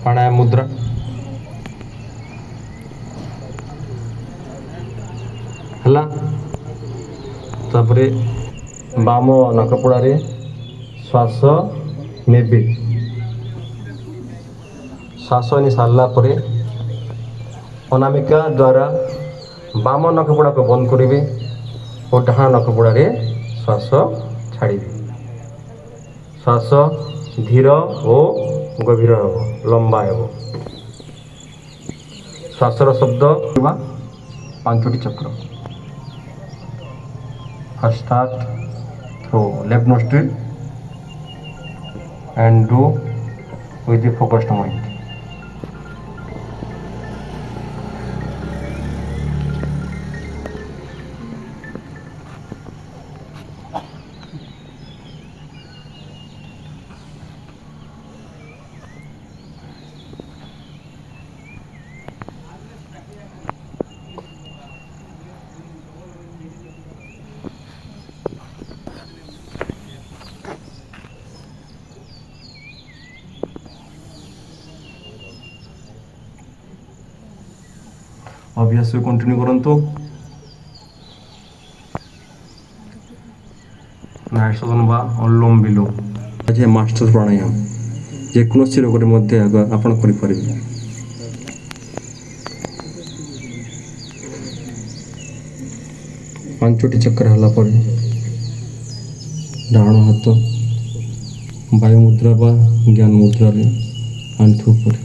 प्राणायाम मुद्रा हला तापरे बाम नकपड़ारे श्वास नेबे श्वास नहीं सारा पर अनामिका द्वारा बाम नकपड़ा को बंद करेंगे और डाण नकपड़े श्वास छाड़े श्वास धीर और गभीर हो लंबा हो श्वासर शब्द 5टी चक्र first start through left nostril and do with the focused mind. अभ्यास कंटिन्यू करंतु नाड़िशोधन बा अनुलोम विलोम आज मास्टर प्राणायाम जेकोसी रोग मध्य आपण करें 5टी चक्र हला पर डाण हाथ वायु मुद्रा बा ज्ञान मुद्रा आंठू पर